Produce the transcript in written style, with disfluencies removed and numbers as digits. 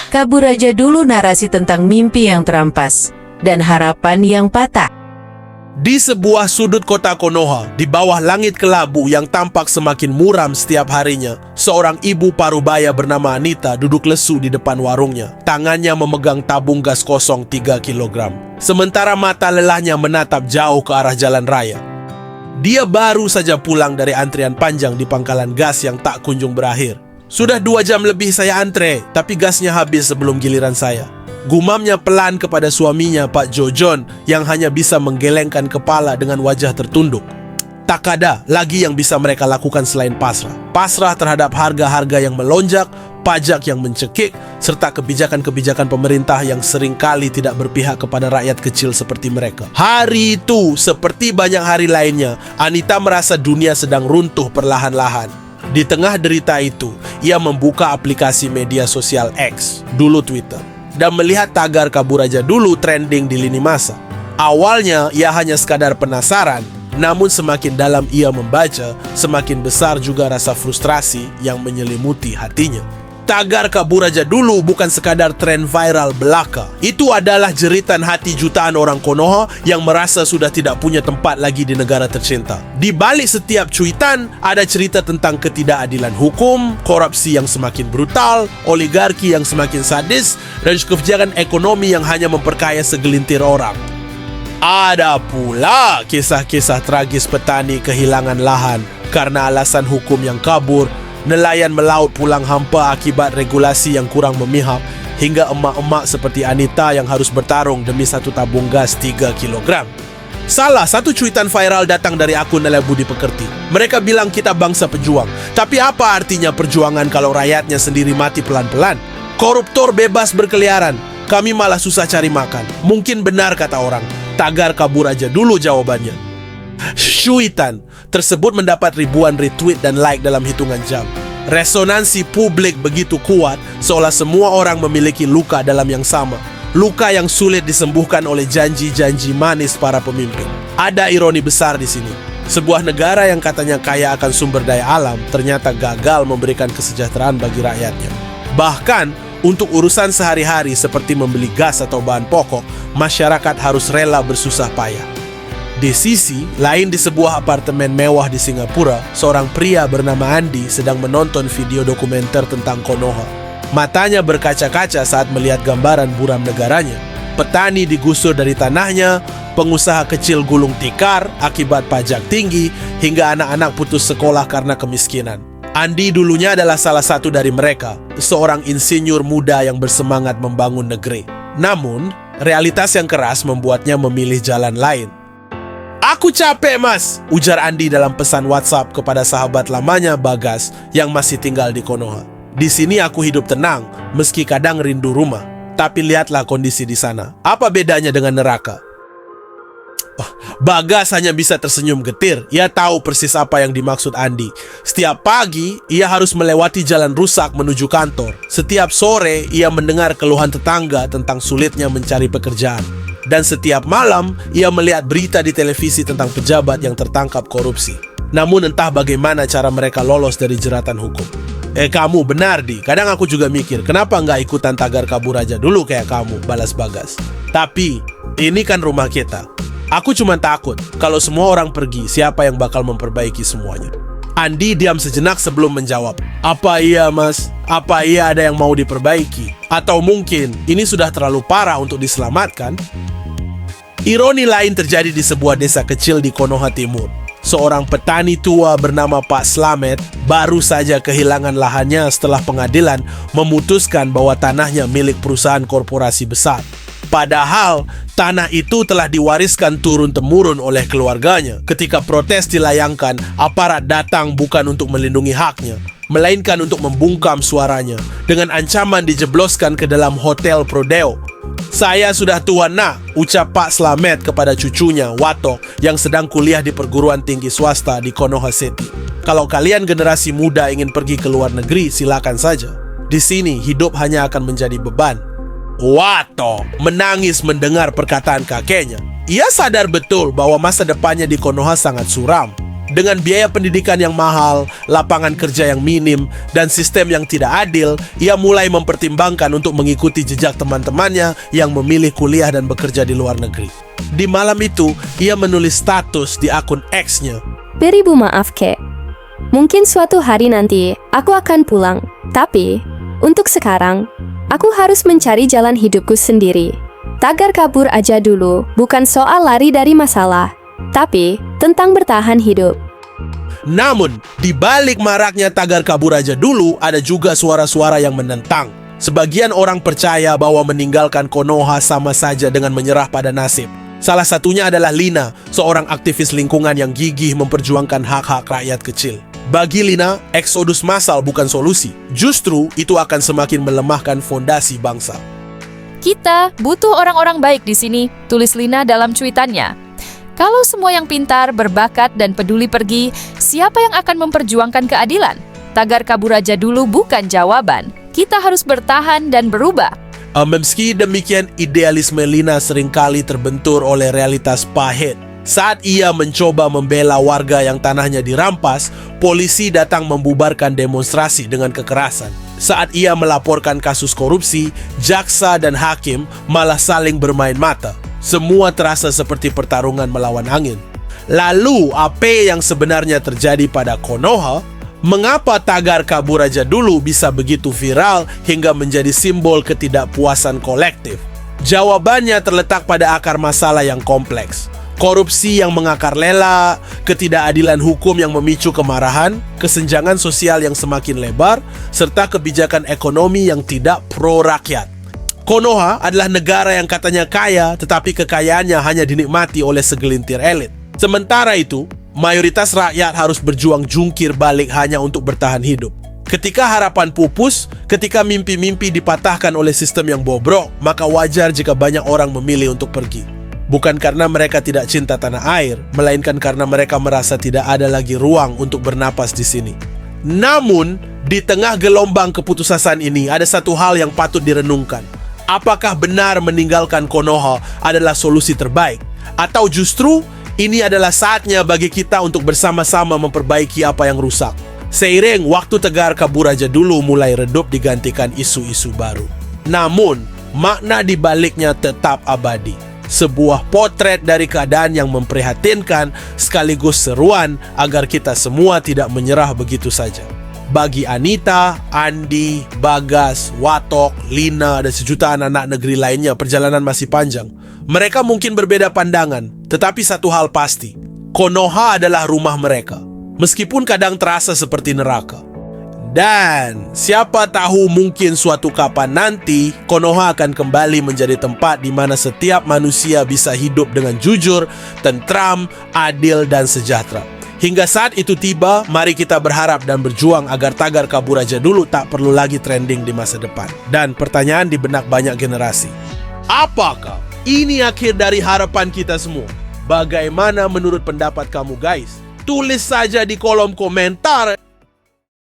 Kabur aja dulu narasi tentang mimpi yang terampas dan harapan yang patah. Di sebuah sudut kota Konoha, di bawah langit kelabu yang tampak semakin muram setiap harinya, seorang ibu parubaya bernama Anita duduk lesu di depan warungnya. Tangannya memegang tabung gas kosong 3 kilogram. Sementara mata lelahnya menatap jauh ke arah jalan raya. Dia baru saja pulang dari antrian panjang di pangkalan gas yang tak kunjung berakhir. Sudah 2 jam lebih saya antre, tapi gasnya habis sebelum giliran saya. Gumamnya pelan kepada suaminya, Pak Jojon, yang hanya bisa menggelengkan kepala dengan wajah tertunduk. Tak ada lagi yang bisa mereka lakukan selain pasrah. Pasrah terhadap harga-harga yang melonjak, pajak yang mencekik, serta kebijakan-kebijakan pemerintah yang seringkali tidak berpihak kepada rakyat kecil seperti mereka. Hari itu, seperti banyak hari lainnya, Anita merasa dunia sedang runtuh perlahan-lahan. Di tengah derita itu, ia membuka aplikasi media sosial X, dulu Twitter, dan melihat tagar kabur aja dulu trending di lini masa. Awalnya ia hanya sekadar penasaran, namun semakin dalam ia membaca, semakin besar juga rasa frustrasi yang menyelimuti hatinya. Tagar kabur aja dulu bukan sekadar tren viral belaka. Itu adalah jeritan hati jutaan orang Konoha yang merasa sudah tidak punya tempat lagi di negara tercinta. Di balik setiap cuitan, ada cerita tentang ketidakadilan hukum, korupsi yang semakin brutal, oligarki yang semakin sadis, dan kebijakan ekonomi yang hanya memperkaya segelintir orang. Ada pula kisah-kisah tragis petani kehilangan lahan karena alasan hukum yang kabur, nelayan melaut pulang hampa akibat regulasi yang kurang memihak, hingga emak-emak seperti Anita yang harus bertarung demi satu tabung gas 3 kilogram. Salah satu cuitan viral datang dari akun Nela Budi Pekerti. Mereka bilang kita bangsa pejuang. Tapi apa artinya perjuangan kalau rakyatnya sendiri mati pelan-pelan? Koruptor bebas berkeliaran, kami malah susah cari makan. Mungkin benar kata orang, tagar kabur aja dulu jawabannya. Cuitan tersebut mendapat ribuan retweet dan like dalam hitungan jam. Resonansi publik begitu kuat, seolah semua orang memiliki luka dalam yang sama. Luka yang sulit disembuhkan oleh janji-janji manis para pemimpin. Ada ironi besar di sini. Sebuah negara yang katanya kaya akan sumber daya alam, ternyata gagal memberikan kesejahteraan bagi rakyatnya. Bahkan, untuk urusan sehari-hari seperti membeli gas atau bahan pokok, masyarakat harus rela bersusah payah. Di sisi lain, di sebuah apartemen mewah di Singapura, seorang pria bernama Andi sedang menonton video dokumenter tentang Konoha. Matanya berkaca-kaca saat melihat gambaran buram negaranya. Petani digusur dari tanahnya, pengusaha kecil gulung tikar akibat pajak tinggi, hingga anak-anak putus sekolah karena kemiskinan. Andi dulunya adalah salah satu dari mereka, seorang insinyur muda yang bersemangat membangun negeri. Namun, realitas yang keras membuatnya memilih jalan lain. "Aku capek, Mas," ujar Andi dalam pesan WhatsApp kepada sahabat lamanya Bagas yang masih tinggal di Konoha. "Di sini aku hidup tenang, meski kadang rindu rumah. Tapi lihatlah kondisi di sana. Apa bedanya dengan neraka?" Bagas hanya bisa tersenyum getir. Ia tahu persis apa yang dimaksud Andi. Setiap pagi, ia harus melewati jalan rusak menuju kantor. Setiap sore, ia mendengar keluhan tetangga tentang sulitnya mencari pekerjaan. Dan setiap malam, ia melihat berita di televisi tentang pejabat yang tertangkap korupsi. Namun entah bagaimana cara mereka lolos dari jeratan hukum. Kamu benar, Di. Kadang aku juga mikir, kenapa nggak ikutan tagar kabur aja dulu kayak kamu, balas Bagas. Tapi, ini kan rumah kita. Aku cuma takut, kalau semua orang pergi, siapa yang bakal memperbaiki semuanya? Andi diam sejenak sebelum menjawab. Apa iya, Mas? Apa iya ada yang mau diperbaiki? Atau mungkin ini sudah terlalu parah untuk diselamatkan? Ironi lain terjadi di sebuah desa kecil di Konoha Timur. Seorang petani tua bernama Pak Slamet baru saja kehilangan lahannya setelah pengadilan memutuskan bahwa tanahnya milik perusahaan korporasi besar. Padahal, tanah itu telah diwariskan turun-temurun oleh keluarganya. Ketika protes dilayangkan, aparat datang bukan untuk melindungi haknya, melainkan untuk membungkam suaranya, dengan ancaman dijebloskan ke dalam hotel Prodeo. "Saya sudah tua, Nak," ucap Pak Slamet kepada cucunya, Wato, yang sedang kuliah di perguruan tinggi swasta di Konoha City. "Kalau kalian generasi muda ingin pergi ke luar negeri, silakan saja. Di sini, hidup hanya akan menjadi beban." Wato menangis mendengar perkataan kakeknya. Ia sadar betul bahwa masa depannya di Konoha sangat suram. Dengan biaya pendidikan yang mahal, lapangan kerja yang minim, dan sistem yang tidak adil, ia mulai mempertimbangkan untuk mengikuti jejak teman-temannya yang memilih kuliah dan bekerja di luar negeri. Di malam itu, ia menulis status di akun X-nya. Beribu maaf, Kek. Mungkin suatu hari nanti aku akan pulang. Tapi, untuk sekarang, aku harus mencari jalan hidupku sendiri. Tagar kabur aja dulu, bukan soal lari dari masalah, tapi tentang bertahan hidup. Namun, di balik maraknya tagar kabur aja dulu, ada juga suara-suara yang menentang. Sebagian orang percaya bahwa meninggalkan Konoha sama saja dengan menyerah pada nasib. Salah satunya adalah Lina, seorang aktivis lingkungan yang gigih memperjuangkan hak-hak rakyat kecil. Bagi Lina, eksodus massal bukan solusi. Justru, itu akan semakin melemahkan fondasi bangsa. Kita butuh orang-orang baik di sini, tulis Lina dalam cuitannya. Kalau semua yang pintar, berbakat, dan peduli pergi, siapa yang akan memperjuangkan keadilan? Tagar kabur aja dulu bukan jawaban. Kita harus bertahan dan berubah. Meski demikian, idealisme Lina seringkali terbentur oleh realitas pahit. Saat ia mencoba membela warga yang tanahnya dirampas, polisi datang membubarkan demonstrasi dengan kekerasan. Saat ia melaporkan kasus korupsi, jaksa dan hakim malah saling bermain mata. Semua terasa seperti pertarungan melawan angin. Lalu, apa yang sebenarnya terjadi pada Konoha? Mengapa tagar kabur aja dulu bisa begitu viral hingga menjadi simbol ketidakpuasan kolektif? Jawabannya terletak pada akar masalah yang kompleks. Korupsi yang mengakar lela, ketidakadilan hukum yang memicu kemarahan, kesenjangan sosial yang semakin lebar, serta kebijakan ekonomi yang tidak pro-rakyat. Konoha adalah negara yang katanya kaya, tetapi kekayaannya hanya dinikmati oleh segelintir elit. Sementara itu, mayoritas rakyat harus berjuang jungkir balik hanya untuk bertahan hidup. Ketika harapan pupus, ketika mimpi-mimpi dipatahkan oleh sistem yang bobrok, maka wajar jika banyak orang memilih untuk pergi. Bukan karena mereka tidak cinta tanah air, melainkan karena mereka merasa tidak ada lagi ruang untuk bernapas di sini. Namun, di tengah gelombang keputusasaan ini, ada satu hal yang patut direnungkan. Apakah benar meninggalkan Konoha adalah solusi terbaik? Atau justru ini adalah saatnya bagi kita untuk bersama-sama memperbaiki apa yang rusak? Seiring waktu tegar kabur aja dulu mulai redup digantikan isu-isu baru. Namun, makna di baliknya tetap abadi. Sebuah potret dari keadaan yang memprihatinkan sekaligus seruan agar kita semua tidak menyerah begitu saja. Bagi Anita, Andi, Bagas, Watok, Lina, dan sejutaan anak negeri lainnya, perjalanan masih panjang. Mereka mungkin berbeda pandangan, tetapi satu hal pasti, Konoha adalah rumah mereka, meskipun kadang terasa seperti neraka. Dan siapa tahu mungkin suatu kapan nanti Konoha akan kembali menjadi tempat di mana setiap manusia bisa hidup dengan jujur, tentram, adil, dan sejahtera. Hingga saat itu tiba, mari kita berharap dan berjuang agar tagar kabur aja dulu tak perlu lagi trending di masa depan. Dan pertanyaan di benak banyak generasi, apakah ini akhir dari harapan kita semua? Bagaimana menurut pendapat kamu guys? Tulis saja di kolom komentar.